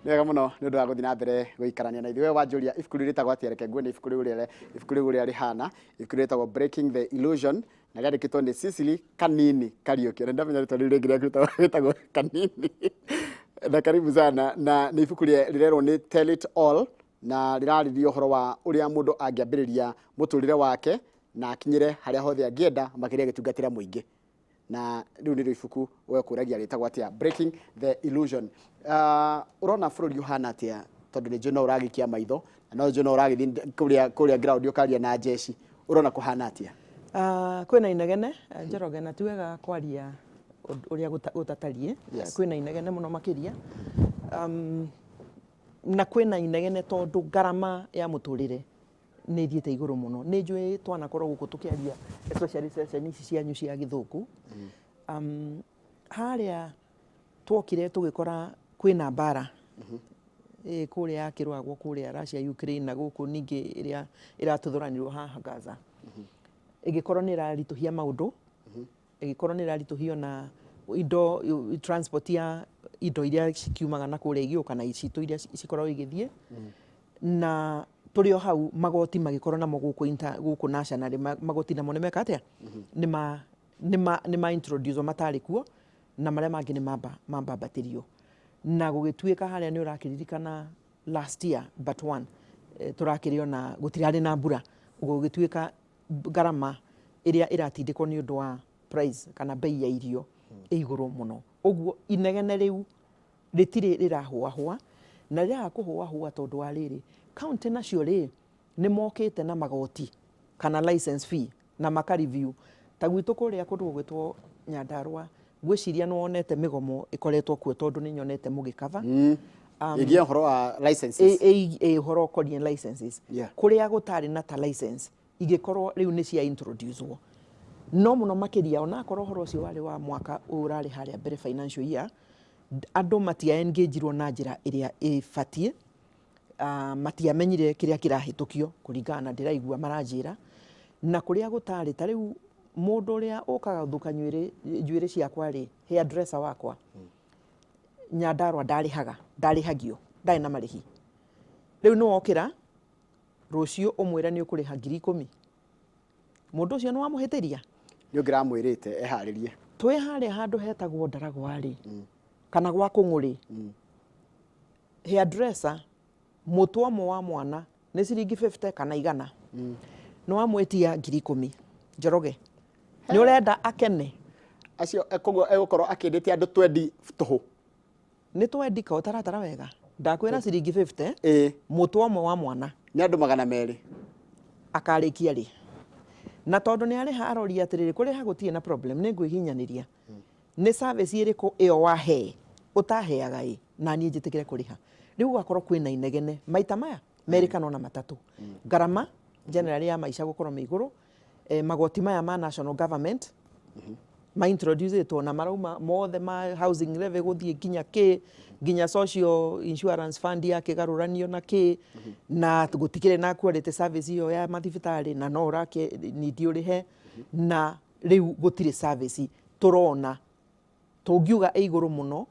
Nega muno nĩ ũndũ wa gũthiĩ na mbere gũikarania na ithuĩ wanjũria ibuku rĩu rĩtagwo atĩa reke nguone ibuku rĩu ũrĩa rĩhana ibuku rĩtagwo Breaking the Illusion na rĩandĩkĩtwo nĩ Sicily Kanini Kariuki na ndamenya rĩtwa rĩu rĩngĩ rĩtagwo Kanini na karibu sana na nĩ ibuku rĩrerwo nĩ Tell It All na rĩrarĩrĩria ũhoro wa ũrĩa mũndũ angĩambĩrĩria mũtũrĩre wake na akinyĩre harĩa hothe angĩenda makĩria gĩtungatĩra mũingĩ na rĩu nĩ ibuku wekũragia rĩtagwo atĩa Breaking the Illusion. Ũrona bũrũri ũhana atĩa tondũ nĩ njũna ũragĩkia maitho na no njũna ũragĩthiĩ kũrĩa ground ũkaria na jeshi ũrona kũhana atĩa? Kwĩna inegene Njoroge na tiwega kwaria ũrĩa gũtatariĩ kwĩna inegene mũno makĩria na kwĩna inegene tondũ ngarama ya mũtũrĩre nĩ thiĩte igũrũ mũno. Nĩ njũĩ twanakorwo gũkũ tũkĩaria especially session ici cianyu cia gĩthũngũ harĩa twokire tũgĩkora kwĩna mbara kũrĩa kĩrwagwo kũrĩa Russia Ukraine na gũkũ ningĩ ĩrĩa ĩratũthũranirwo haha Gaza ĩgĩkorwo nĩ ĩraritũhia maũndũ ĩgĩkorwo nĩ ĩraritũhio na indo transport ya indo iria cikiumaga na kũrĩa igĩũka na citũ iria cikoragwo igĩthiĩ na tũrĩ o hau magoti magĩkorwo namo gũkũ national magoti namo nĩ meka atĩa nĩ ma introduce matarĩ kuo na marĩa mangĩ nĩ mambambatĩrio na gũgĩtuĩka harĩa nĩ ũrakĩririkana last year but one tũrakĩrĩo na gũtirarĩ na mbura gũgĩtuĩka ngarama ĩrĩa ĩratindĩkwo nĩ ũndũ wa price kana bei ya irio igũrũ mũno. Ũguo inegene rĩu rĩtirĩ rĩrahũahũa na rĩaga kũhũahũa tondũ wa rĩrĩ county nacio rĩ nĩ mokĩte na magoti kana license fee na makareview ta gwitũ kũrĩa kũndũ gũgwĩtwo Nyandarua gwĩciria nĩ wonete mĩgomo ĩkoretwo kuo tondũ nĩ nyonete mũgĩkava ĩgiĩ ũhoro wa licenses ũhoro ũkoniĩ licenses kũrĩa gũtarĩ na ta license igĩkorwo rĩu nĩ cia introducewo no mũno makĩria onakorwo ũhoro ũcio warĩ wa mwaka ũrarĩ harĩa mbere financial year andũ matia-engagirwo na njĩra ĩrĩa ĩbatiĩ matiamenyire kĩrĩa kĩrahĩtũkio kũringana na ndĩraigua maranjĩra na kũrĩa gũtarĩ ta rĩu mũndũ ũrĩa ũkaga gũthuka njuĩrĩ ciakwa rĩ hairdresser wakwa Nyandarua ndarĩhagio ndarĩ na marĩhi rĩu nĩ wokĩra rũciũ ũmwĩra nĩ ũkũrĩha 10,000 mũndũ ũcio nĩ wamũhĩtĩria nĩ ũngĩramwĩrĩte eharĩrie twĩ harĩa handũ hetagwo Ndaragwa rĩ kana gwa Kũng'ũrĩ hairdresser mũtwe ũmwe wa mwana nĩ ciringi 50 kana 100 nĩ wamwĩtia 10,000 Njoroge nĩ ũrenda akene acio koguo egũkorwo akĩndĩte andũ 20 tũhũ nĩ twendika ũtaratara wega ndakwĩra ciringi 50 mũtwe ũmwe wa mwana nĩ andũ 200 akarĩkia rĩ na tondũ nĩ arĩha aroria atĩrĩrĩ kũrĩha gũtirĩ na problem nĩ ngwĩhinyanĩria nĩ service ĩrĩkũ ĩyo wahe ũtaheaga na niĩ njĩtĩkĩre kũrĩha rĩu gũgakorwo kwĩna inegene maita maya merĩ kana ona matatũ ngarama generally ya maica gũkorwo me igũrũ magoti maya ma national government ma introduce na marauma mothe ma housing levy gũthiĩ nginya social insurance fund ya kĩgarũranio na na gũtikĩrĩ na quality service iyo ya mathibitarĩ na no ũrake nidi ũrĩhe na rĩu gũtirĩ service tũrona tũngiuga igũrũ mũno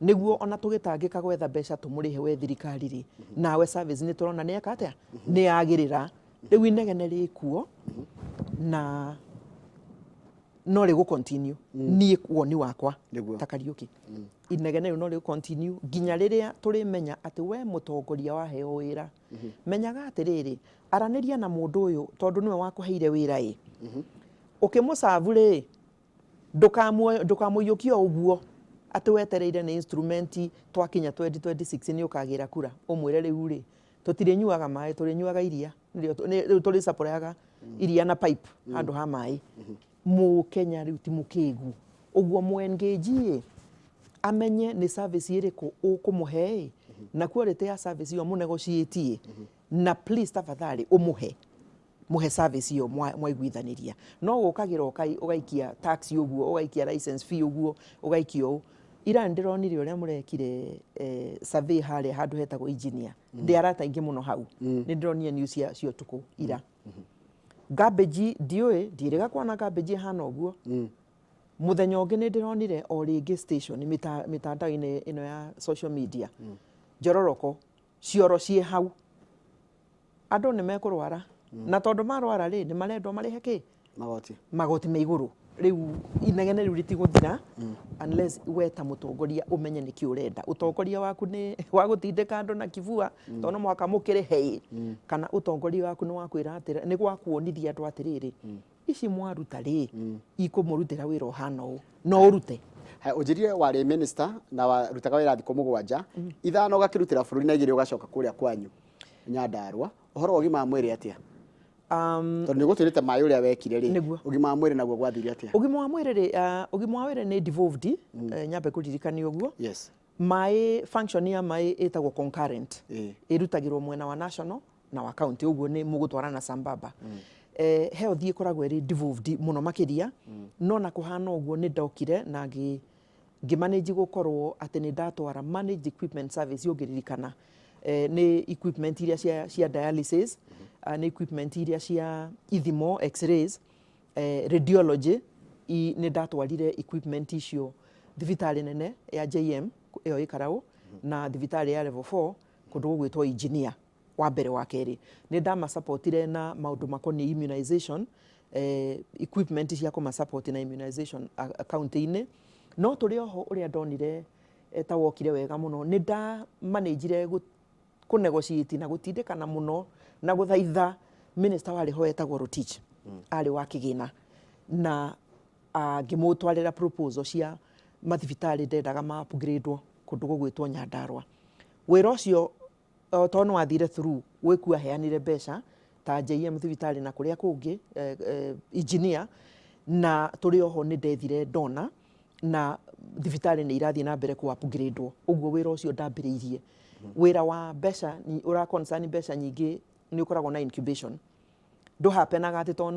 nĩguo ona tũgĩtangĩka gwetha mbeca tũmũrĩhe we thirikari rĩ nawe service nĩ tũrona nĩ eka atĩa nĩ yagĩrĩra rĩu inegene rĩkuo na no rĩgũ continue niĩ woni wakwa ta Kariuki inegene rĩu no rĩgũ continue nginya rĩrĩa tũrĩmenya atĩ we mũtongoria waheo wĩra menyaga atĩrĩrĩ aranĩria na mũndũ ũyũ tondũ nĩwe wakũheire wĩra ũkĩmũcavu rĩ ndũkamũiyũkia ũguo atĩ wetereire nĩ instrument twakinya 2026 nĩ ũkagĩra kura ũmwĩre rĩu rĩ tũtirĩnyuaga maĩ tũrĩnyuaga iria rĩu tũrĩ supply iria na pipe handũ ha maĩ Mũkenya rĩu ti mũkĩgu ũguo mũengage amenye nĩ service ĩrĩkũ ũkũmũhe na quality ya service iyo mũnegotiate na please tafadhali mũhe service iyo mwaiguithanĩria no gũkagĩra ũgaikia tax ũguo ũgaikia license fee ũguo ũgaikio ira ndĩronire ũrĩa mũrekire survey harĩa handũ hetagwo engineer ndĩarataingĩ mũno hau nĩ ndĩronire news cia ũtukũ ira garbage ndiũĩ ndirĩga kwana garbage hana ũguo muthenya ũngĩ nĩ ndĩronire o rĩngĩ station mitandao-inĩ ĩno ya social media njororoko cioro ciĩ hau andũ nĩ mekũrwara na tondũ marwara rĩ nĩ marendwo marĩhe kĩ magoti me igũrũ rĩu inegene rĩu rĩtigũthira unless we ta mũtongoria ũmenye nĩkĩ ũrenda ũtongoria waku nĩ wa gũtindĩka andũ na kibua tondũ mwaka mũkĩrĩhe kana ũtongoria waku nĩ wa kwĩra atĩrĩ nĩ gwa kuonithia andũ atĩrĩrĩ ici mwaruta rĩ ikũmũrutĩra wĩra ũhana ũũ no ũrute ũnjĩrire warĩ minister na warutaga wĩra thikũ mũgwanja ithano ũgakĩrutĩra bũrũri na igĩrĩ ũgacoka kũrĩa kwanyu Nyandarua ũhoro wa ũgima wa mwĩrĩ atĩa tondũ nĩ gũtwĩrĩte maĩ ũrĩa wekire rĩ ũgima wa mwĩrĩ naguo gwathire atĩa ũgima wa mwĩrĩ rĩ ũgima wa mwĩrĩ nĩ devolved nyambe kũririkania ũguo maĩ function ya maĩ ĩtagwo concurrent ĩrutagĩrwo mwena wa national na wa county ũguo nĩ mũgũtwarana sambamba health ĩkoragwo ĩrĩ devolved mũno makĩria no na kũhana ũguo nĩ ndokire na ngĩmanage gũkorwo atĩ nĩ ndatwara managed equipment service yũngĩririkana nĩ equipment iria cia dialysis nĩ equipment iria cia ithimo x-rays radiology nĩ ndatwarire equipment icio thibitarĩ nene ya JM ĩyo ĩkarau na thibitarĩ ya level 4 kũndũ gũgwĩtwo engineer wa mbere wa kerĩ nĩ ndamasupportire na maũndũ makoniĩ immunization equipment cia kũmasupport na immunization account-inĩ no tũrĩ oho ũrĩa ndonire ta wokire wega mũno nĩ ndamanagire kũnegotiate na gũtindĩkana mũno na gũthaitha minister warĩ ho etagwo Rotich arĩ wa kĩgĩna na ngĩmũtwarĩra proposal cia mathibitarĩ ndendaga ma upgrade kũndũ gũgwĩtwo Nyandarua wĩra ũcio to no wathire through wĩku aheanire mbeca ta JM thibitarĩ na kũrĩa kũngĩ engineer na tũrĩ oho nĩ ndethire ndona na thibitarĩ nĩ irathiĩ na mbere ku upgrade ũguo wĩra ũcio ndambĩrĩirie wĩra wa mbeca ũra concern mbeca nyingĩ nĩ ũkoragwo na incubation ndũhapenaga atĩ to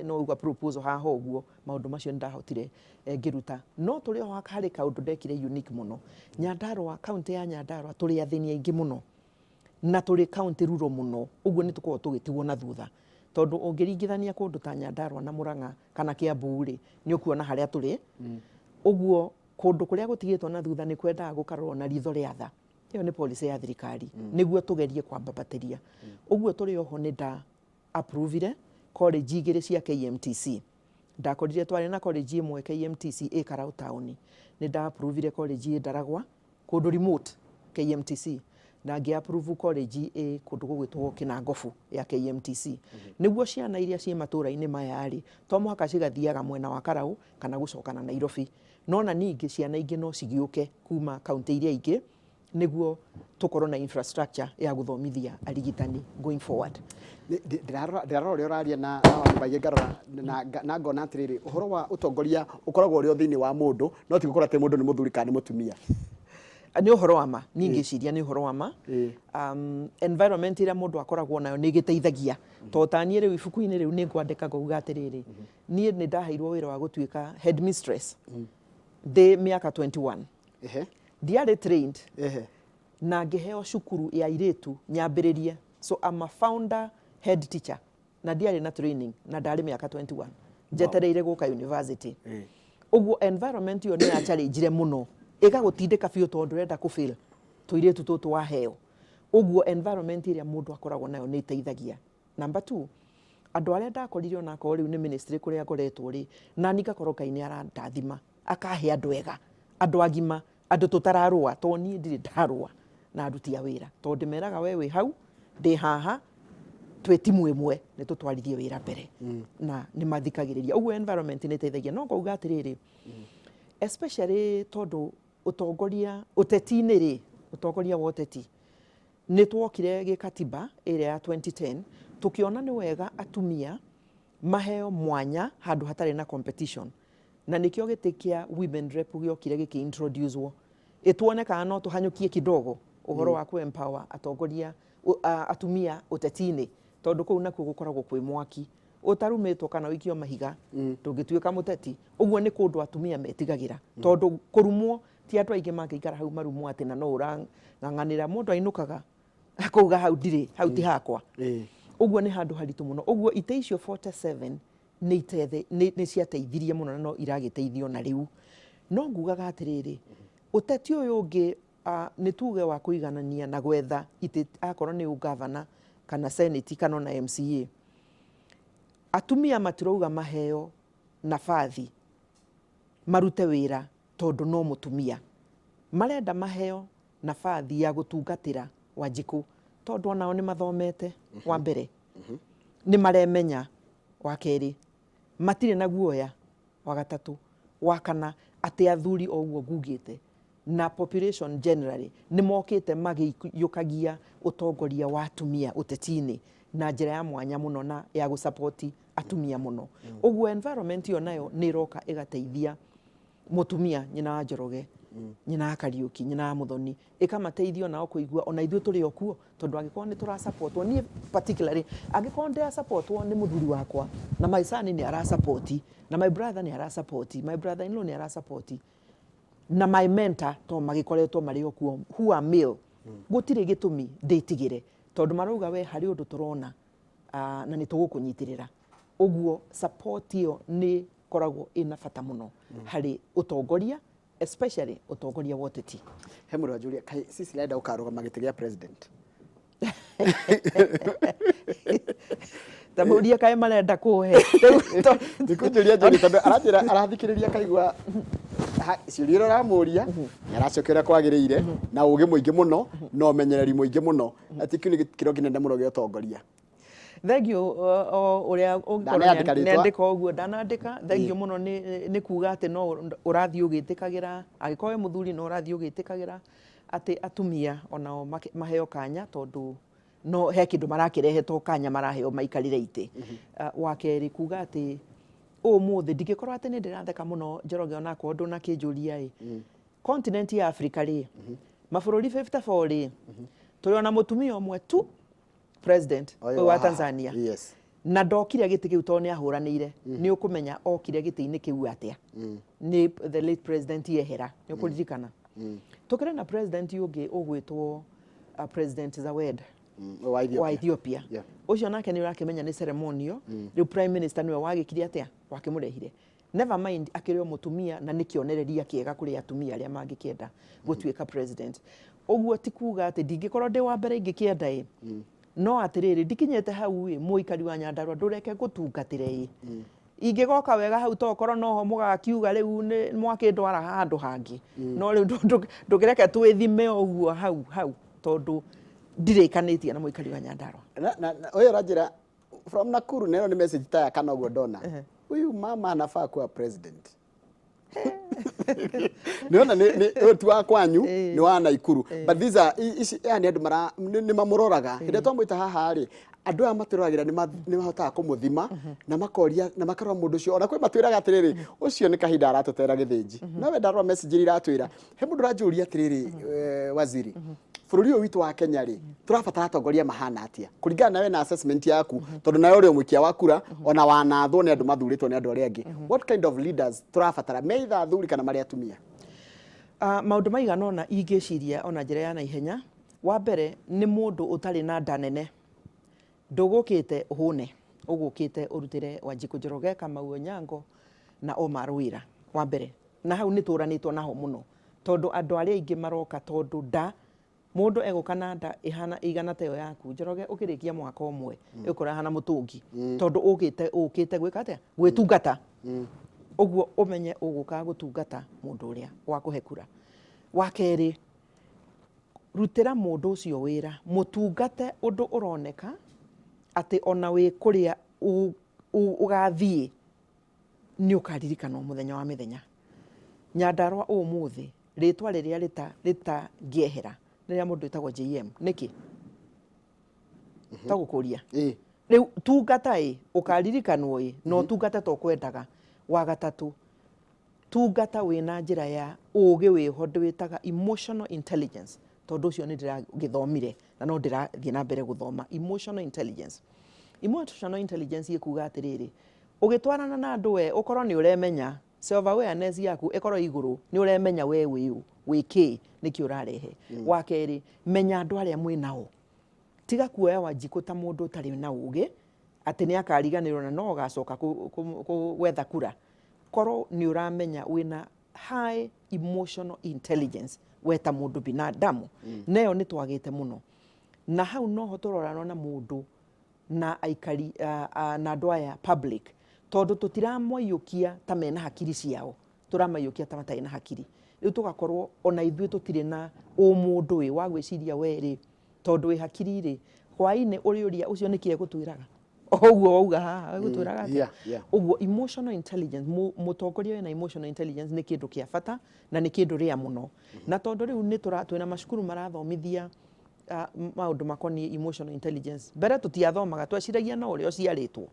no uga proposal haha ũguo maũndũ macio ndahotire ngĩruta no tũrĩ oho harĩ kaũndũ ndekire unique mũno Nyandarua county ya Nyandarua tũrĩ athĩni aingĩ mũno na tũrĩ county ruro mũno ũguo nĩ tũkoragwo tũgĩtigwo na thutha tondũ ũngĩringithania kũndũ ta Nyandarua na Murang'a kana Kiambu rĩ nĩ ũkuona harĩa tũrĩ ũguo kũndũ kũrĩa gũtigĩtwo na thutha nĩ kwendaga gũkarorwo na ritho rĩa tha ĩyo nĩ policy ya thirikari nĩguo tũgerie kwambabatĩria ũguo tũrĩ oho nĩ nda approvire college igĩrĩ cia KMTC ndakorire twarĩ na college ĩmwe KMTC ĩkarau town nĩ nda approvire college Ndaragwa kũndũ remote KMTC na ngĩ approve college kũndũ gũgwĩtwo Kinangofu ya KMTC nĩguo ciana iria ciĩ matũra-inĩ maya rĩ to mũhaka cigathiaga mwena wa Karau kana gũcokana Nairobi no na ningĩ ciana ingĩ no cigĩũke kuma county iria ingĩ nĩguo tũkorwo na infrastructure ya gũthomithia arigitani going forward ndĩrarora ũrĩa ũraria na maingĩ ngarora na ngona atĩrĩrĩ ũhoro wa ũtongoria ũkoragwo ũrĩ thĩinĩ wa mũndũ no ti gũkorwo atĩ mũndũ nĩ mũthuri kana nĩ mũtumia nĩ ũhoro wa ma ningĩ ciria nĩ ũhoro wa ma environment ĩrĩa mũndũ akoragwo nayo nĩ ĩgĩteithagia to ta niĩ rĩu ibuku-inĩ rĩu nĩ ngwandĩka ngauga atĩrĩrĩ niĩ nĩ ndaheirwo wĩra wa gũtuĩka headmistress ndĩ mĩaka 21 ndiarĩ trained na ngĩheo cukuru ya airĩtu nyambĩrĩrie so I'm a founder head teacher na ndiarĩ na training na ndarĩ mĩaka 21 njetereire gũka university ũguo environment ĩyo nĩ ya challenge mũno ĩgagũtindĩka biũ tondũ ũrenda kũfail tũirĩtu tũtũ waheo ũguo environment ĩrĩa mũndũ akoragwo nayo nĩ ĩteithagia number 2 andũ arĩa ndakorire ona korwo rĩu nĩ ministry kũrĩa ngoretwo rĩ na ngakorwo Ngai nĩ arandathima akahe andũ ega andũ agima andũ tũtararũa to niĩ ndirĩ ndarũa na aruti a wĩra tondũ ndĩmeraga we wĩ hau ndĩ haha twĩ timu ĩmwe nĩ tũtwarithie wĩra mbere na nĩ mathikagĩrĩria ũguo environment nĩ ĩteithagia no ngauga atĩrĩrĩ especially tondũ ũtongoria ũteti-inĩ rĩ ũtongoria wa ũteti nĩ twokire gĩkatiba ĩrĩa ya 2010 tũkĩona nĩ wega atumia maheo mwanya handũ hatarĩ na competition na nĩkĩo gĩtĩ kĩa women rep gĩokire gĩkĩ-introducewo ĩtuonekaga no tũhanyũkie kidogo ũhoro wa ku-empower atongoria atumia ũteti-inĩ tondũ kũu nakuo gũkoragwo kwĩ mwaki ũtarumĩtwo kana wikio mahiga ndũngĩtuĩka mũteti ũguo nĩ kũndũ atumia metigagĩra tondũ kũrumwo ti andũ aingĩ mangĩikara hau marumwo atĩ na no ũrang'ang'anĩra mũndũ ainũkaga akauga hau ndirĩ hau ti hakwa ũguo nĩ handũ haritũ mũno ũguo itĩ icio 47 nĩ ciateithirie mũno na no iragĩteithio na rĩu. No ngugaga atĩrĩrĩ, ũteti ũyũ ũngĩ nĩ tuge wa kũiganania na gwetha itĩ akorwo nĩ ũgavana kana senate kana na MCA. Atumia matirauga maheo nabathi marute wĩra tondũ no mũtumia. Marenda maheo nabathi ya gũtungatĩra Wanjikũ tondũ onao nĩ mathomete wa mbere. Nĩ maremenya wa kerĩ. Matirĩ na guoya wa gatatũ. Wa kana atĩ athuri o ũguo ngugĩte na population generally nĩ mokĩte magĩiyũkagia ũtongoria wa atumia ũteti-inĩ na njĩra ya mwanya mũno na ya gũsupport atumia mũno. Ũguo environment yo nayo nĩ iroka ĩgateithia mũtumia nyina wa Njoroge, nyina wa Kariuki, nyina wa Muthoni, ĩkamateithia nao kũigua ona ithuĩ tũrĩ okuo tondũ angĩkorwo nĩ tũrasupportwo niĩ particularly angĩkorwo ndĩrasupportwo nĩ mũthuri wakwa na my son nĩ arasupport na my brother nĩ arasupport, my brother in law nĩ arasupport na my mentor to magĩkoretwo marĩ okuo who are male, gũtirĩ gĩtũmi ndĩtigĩre tondũ marauga we harĩ ũndũ tũrona na nĩ tũgũkũnyitĩrĩra. Ũguo support ĩyo nĩ koragwo ĩna bata mũno harĩ ũtongoria, especially ũtongoria wa ũteti. He mũrũ wa Julia, kai Sicily enda ũkarũgama gĩtĩ gĩa president. Tamuria kaĩ marenda kũhe. Ndikũnjũria Julia tondũ arathikĩrĩria kaigua ciũria iria ũramũria nĩ aracokera kwagĩrĩire na ũgĩ mũingĩ mũno na ũmenyereri mũingĩ mũno atĩ kĩu nĩ kĩro kĩnene mũno gĩa ũtongoria. Thengiũ ũrĩa nĩandĩka ũguo ndanandĩka. Thengiũ mũno nĩ kuga atĩ no ũrathiĩ ũgĩtĩkagĩra angĩkorwo mũthuri no ũrathiĩ ũgĩtĩkagĩra atĩ atumia onao maheo kanya tondũ no he kĩndũ marakĩrehetwo kanya maraheo maikarĩre itĩ. Wa kerĩ kuga atĩ ũmũthĩ ndingĩkorwo atĩ nĩ ndĩratheka mũno Njoroge onakwo ndũ na kĩnjũria continent ya Africa rĩ mabũrũri 54 rĩ tũrĩ ona mũtumia ũmwe tu president wa Tanzania. Yes. Na ndokire gĩtĩ kĩu tondũ nĩ ahũranĩire nĩ ũkũmenya okire gĩtĩ-inĩ kĩu atĩa. Nĩ the late president Yehera nĩ ũkũririkana. Tũkĩrĩ na president ũngĩ ũgwĩtwo president Zawed wa Ethiopia. Ũcio nake nĩ ũrakĩmenya nĩ ceremonial. Rĩu prime minister nĩwe wagĩkire atĩa wakĩmũrehire. Never mind akĩrĩ o mũtumia na nĩ kĩonereria kĩega kũrĩ atumia arĩa mangĩkĩenda gũtuĩka president. Ũguo ti kuga atĩ ndingĩkorwo ndĩ wa mbere ingĩkĩenda no atĩrĩrĩ ndikinyĩte hau mũikari wa Nyandarua ndũreke gũtungatĩre ingĩgoka wega hau tokorwo noho mũgakiuga rĩu nĩ mwakĩndwara handũ hangĩ no rĩu ndũkĩreke twĩthime ũguo hau tondũ ndirĩkanĩtie na mũikari wa Nyandarua. Na ũyũ ranjĩra from Nakuru neno nĩ message taya kana ũguo ndona huyu mama anafaa kuwa president. Niona nĩ tu wa kwanyu nĩ wa Naikuru but these are yani andũ nĩ mamũroraga hĩndĩ twamwĩta haha rĩ andũ aya matũragĩra nĩ mahotaga kũmũthima na makoria na makarora mũndũ ũcio ona kwĩ matwĩraga atĩrĩrĩ ũcio nĩ kahinda aratũtera gĩthĩnji no wenda rora message iria iratwĩra he mũndũ ũranjũria atĩrĩrĩ waziri bũrũri ũyũ witũ wa Kenya rĩ tũrabatara atongoria mahana atĩa kũringana nawe na assessment yaku tondũ nayo ũrĩ mũikia wa kura ona wanathwo nĩ andũ mathurĩtwo nĩ andũ arĩa angĩ what kind of leaders tũrabatara meitha athuri kana marĩ atumia? Maũndũ maigana ona ingĩciria ona njĩra ya naihenya. Wa mbere nĩ mũndũ ũtarĩ na nda nene ndũgũkĩte ũhũne ũgũkĩte ũrutĩre Wanjikũ Njoroge Kamau Onyango na Omar Wĩra wa mbere na hau nĩ tũranĩtwo naho mũno tondũ andũ arĩa aingĩ maroka tondũ nda mũndũ egũka na nda ĩhana igana ta ĩyo yaku Njoroge ũkĩrĩkia mwaka ũmwe ĩkora hana mũtũngi tondũ ũkĩte gwĩka atĩa gwĩtungata. Ũguo ũmenye ũgũka gũtungata mũndũ ũrĩa wa kũhe kura. Wa kerĩ rutĩra mũndũ ũcio wĩra mũtungate ũndũ ũroneka atĩ ona wĩ kũrĩa ũgathiĩ nĩ ũkaririkana mũthenya wa mĩthenya. Nyandarua ũmũthĩ rĩtwa rĩrĩa rĩtangĩehera rĩrĩa mũndũ wĩtagwo JM nĩkĩ tagũkũria rĩu tungata ũkaririkanwo no tungata to kwendaga. Wa gatatũ tungata wĩna njĩra ya ũgĩ wĩho ndĩwĩtaga emotional intelligence tondũ ũcio nĩ ndĩragĩthomire na no ndĩrathiĩ na mbere gũthoma emotional intelligence. Emotional intelligence ĩkuga atĩrĩrĩ ũgĩtwarana na andũ we ũkorwo nĩ ũremenya self awareness yaku ĩkorwo igũrũ nĩ ũremenya we wĩkĩ nĩkĩ ũrarehe. Wa kerĩ menya andũ arĩa mwĩ nao tiga kuoya Wanjikũ ta mũndũ ũtarĩ na ũgĩ atĩ nĩ akariganĩrwo na no gacoka gwetha kura. Korwo nĩ ũramenya wĩna high emotional intelligence weta mũndũ binadamu, nayo nĩ twagĩte mũno. Na hau noho tũrorana na mũndũ na aikari na andũ aya public, tondũ tũtiramoiyũkia ta mena hakiri ciao, tũramaiyũkia ta matarĩ na hakiri. Rĩu tũgakorwo ona ithuĩ tũtirĩ na ũmũndũ wa gwĩciria we tondũ wĩ hakiri hwaĩ-inĩ ũrĩũria ũcio nĩkĩ egũtwĩraga ũguo wauga haha egũtwĩraga atĩa. Ũguo emotional intelligence, mũtongoria wĩna emotional intelligence nĩ kĩndũ kĩa bata na nĩ kĩndũ rĩa mũno. Na tondũ rĩu twĩna macukuru marathomithia maũndũ makoniĩ emotional intelligence, mbere tũtiathomaga, tweciragia no ũrĩa ũciarĩtwo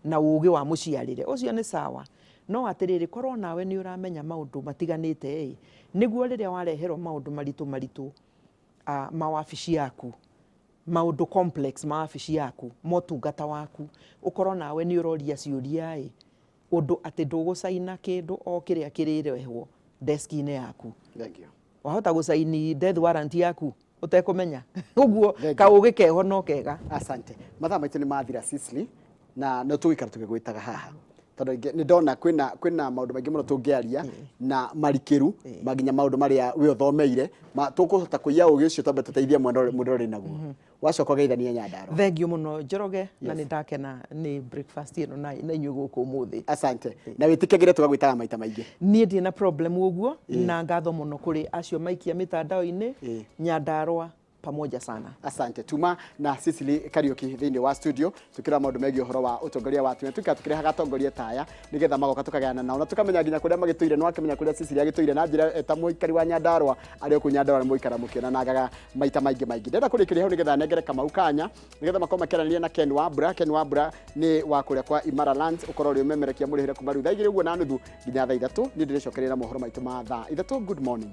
na ũũgĩ wa mũciarĩre, ũcio nĩ sawa. No atĩrĩrĩ, korwo nawe nĩ ũramenya maũndũ matiganĩte nĩguo rĩrĩa wareherwo maũndũ maritũ mawabici yaku, maũndũ complex mawabici yaku, motungata waku, ũkorwo nawe nĩ ũroria ciũria ũndũ atĩ ndũgũcaina kĩndũ o kĩrĩa kĩrĩrehwo desk-inĩ yaku. Wahota gũcaini death warrant yaku ũtekũmenya. Ũguo kaũgĩ keho no kega. Asante. Mathaa maitũ nĩ mathira Sicily, na no tũgĩikara tũgĩgwĩtaga haha. Tondũ nĩ ndona kwĩna maũndũ maingĩ mũno tũngĩaria na marikĩru maginya maũndũ marĩa we ũthomeire tũkũhota kũiya ũgĩ ũcio tondũ tũteithie mũndũ naguo. Wacoka geithania Nyandarua. Thengio mũno Njoroge, na nĩ ndakena nĩ breakfast ĩno na inyuĩ gũkũ ũmũthĩ. Asante. Na wĩtĩkagĩre tũgagwĩtaga maita maingĩ. Niĩ ndĩ na problem ũguo, na ngatho mũno kũrĩ acio maikia mitandao-inĩ. Nyandarua pamoja sana. Asante. Tuma na Sicily Kariuki thĩinĩ wa studio tukĩra maũndũ megiĩ ũhoro wa ũtongoria wa atumia, tukĩrehaga atongoria taya nĩgetha magoka tukagayana nao na tukamenya nginya kũrĩa magĩtũire, no akĩmenya kũrĩa Sicily agĩtũire na njĩra ta mũikari wa Nyandarua arĩ kũ Nyandarua nĩ mũikara mũkĩonanaga maita maingĩ. Ndenda kũrĩkĩria hau nĩgetha nengere Kamau kanya nĩgetha makorwo makĩaranĩria na Ken Wambura. Ken Wambura nĩ wa kũrĩa kwa Imara Lands, ũkorwo ũrĩ ũmemerekia mũrĩhĩre kuma rĩu thaa 2:30 nginya thaa 3. Nĩ ndĩrĩcokereria na mohoro maitũ ma thaa 3. Good morning.